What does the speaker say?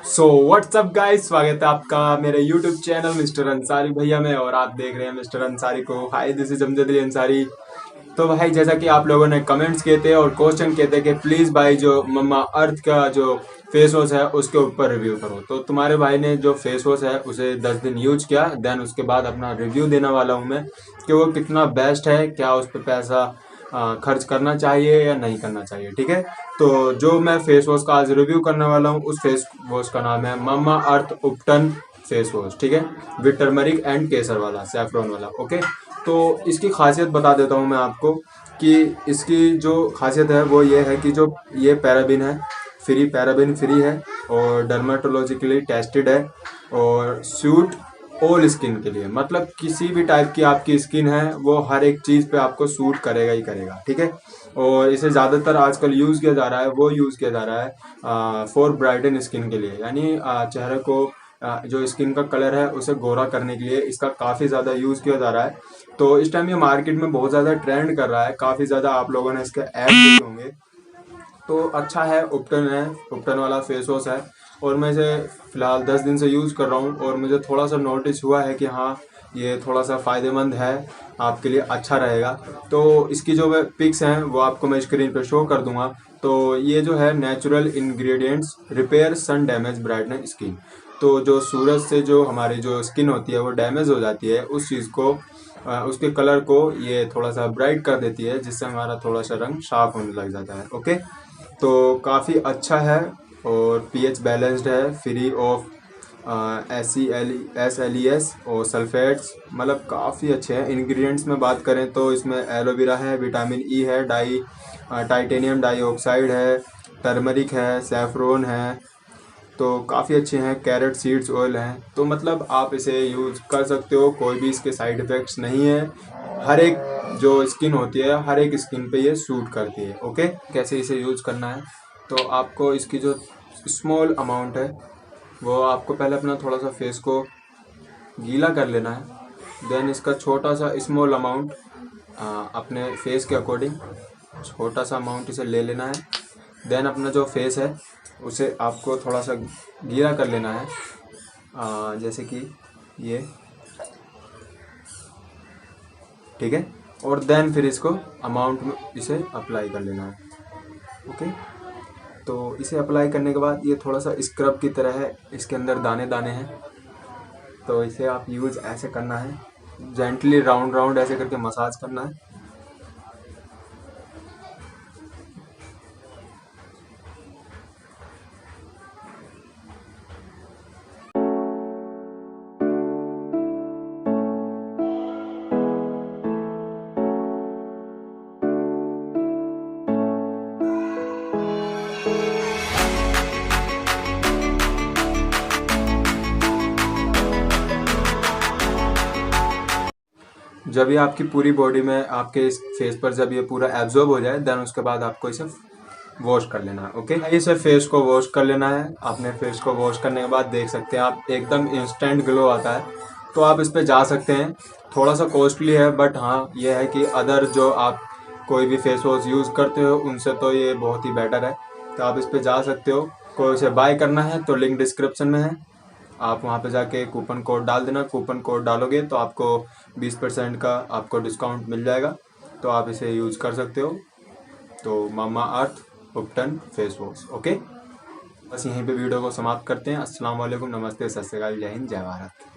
So what's up guys, स्वागत है आपका मेरे यूट्यूब चैनल मिस्टर अंसारी भैया में। और आप देख रहे हैं मिस्टर अंसारी को। हाय, दिस इज अमजद अंसारी। तो भाई, जैसा कि आप लोगों ने कमेंट्स किए थे और क्वेश्चन किए थे कि प्लीज़ भाई जो मम्मा अर्थ का जो फेस वॉश है उसके ऊपर रिव्यू करो, तो तुम्हारे भाई ने जो फेस वॉश है उसे 10 दिन यूज किया। देन उसके बाद अपना रिव्यू देने वाला हूँ मैं कि वो कितना बेस्ट है, क्या उस पर पैसा खर्च करना चाहिए या नहीं करना चाहिए। ठीक है, तो जो मैं फेस वॉश का आज रिव्यू करने वाला हूँ उस फेस वॉश का नाम है मम्मा अर्थ उपटन फेस वॉश। ठीक है, विद टर्मरिक एंड केसर वाला, सैफरॉन वाला। ओके, तो इसकी खासियत बता देता हूँ मैं आपको कि इसकी जो खासियत है वो ये है कि जो ये पैराबिन है, पैराबिन फ्री है और डर्माटोलॉजिकली टेस्टेड है और सूट ऑल स्किन के लिए, मतलब किसी भी टाइप की आपकी स्किन है वो हर एक चीज़ पे आपको सूट करेगा ही करेगा। ठीक है, और इसे ज़्यादातर आजकल यूज़ किया जा रहा है, वो यूज़ किया जा रहा है फॉर ब्राइटन स्किन के लिए, यानी चेहरे को जो स्किन का कलर है उसे गोरा करने के लिए इसका काफ़ी ज़्यादा यूज़ किया जा रहा है। तो इस टाइम ये मार्केट में बहुत ज़्यादा ट्रेंड कर रहा है, काफ़ी ज़्यादा आप लोगों ने इसके ऐड देखे होंगे। तो अच्छा है, उपटन है, उपटन वाला फेस वॉश है और मैं इसे फ़िलहाल 10 दिन से यूज़ कर रहा हूँ और मुझे थोड़ा सा नोटिस हुआ है कि हाँ, ये थोड़ा सा फ़ायदेमंद है, आपके लिए अच्छा रहेगा। तो इसकी जो पिक्स हैं वो आपको मैं स्क्रीन पे शो कर दूंगा। तो ये जो है natural ingredients repair sun damage brighten skin. तो जो सूरज से जो हमारी जो स्किन होती है वो डैमेज हो जाती है, उस चीज़ को उसके कलर को ये थोड़ा सा ब्राइट कर देती है, जिससे हमारा थोड़ा सा रंग शार्प होने लग जाता है। ओके, तो काफ़ी अच्छा है और पीएच बैलेंस्ड है, फ्री ऑफ SLES और सल्फेट्स, मतलब काफ़ी अच्छे हैं। इंग्रेडिएंट्स में बात करें तो इसमें एलोवेरा है, विटामिन ई है, टाइटेनियम डाइऑक्साइड है, टर्मरिक है, सैफरोन है, तो काफ़ी अच्छे हैं। कैरेट सीड्स ऑयल हैं, तो मतलब आप इसे यूज़ कर सकते हो, कोई भी इसके साइड इफ़ेक्ट्स नहीं है। हर एक जो स्किन होती है हर एक स्किन पे ये सूट करती है। ओके, कैसे इसे यूज़ करना है, तो आपको इसकी जो स्मॉल अमाउंट है वो आपको पहले अपना थोड़ा सा फेस को गीला कर लेना है। देन इसका छोटा सा स्मॉल अमाउंट अपने फेस के अकॉर्डिंग छोटा सा अमाउंट इसे ले लेना है। देन अपना जो फेस है उसे आपको थोड़ा सा गीला कर लेना है, जैसे कि ये। ठीक है, और देन फिर इसको अमाउंट में इसे अप्लाई कर लेना है। ओके, तो इसे अप्लाई करने के बाद ये थोड़ा सा स्क्रब की तरह है, इसके अंदर दाने दाने हैं, तो इसे आप यूज़ ऐसे करना है, जेंटली राउंड राउंड ऐसे करके मसाज करना है। जब ये आपकी पूरी बॉडी में, आपके इस फेस पर जब ये पूरा एब्जॉर्ब हो जाए, देन उसके बाद आपको इसे वॉश कर लेना है। ओके, इसे फेस को वॉश कर लेना है। अपने फेस को वॉश करने के बाद देख सकते हैं आप, एकदम इंस्टेंट ग्लो आता है। तो आप इस पे जा सकते हैं, थोड़ा सा कॉस्टली है बट हाँ ये है कि अदर जो आप कोई भी फेस वॉश यूज़ करते हो उनसे तो ये बहुत ही बेटर है। तो आप इस पे जा सकते हो। कोई उसे बाय करना है तो लिंक डिस्क्रिप्शन में है, आप वहाँ पे जाके कूपन कोड डाल देना। कूपन कोड डालोगे तो आपको 20% का आपको डिस्काउंट मिल जाएगा, तो आप इसे यूज़ कर सकते हो। तो मामा अर्थ उपटन फेस वॉश। ओके, बस यहीं पे वीडियो को समाप्त करते हैं। अस्सलाम वालेकुम, नमस्ते, सत श्री अकाल, जय हिंद, जय भारत।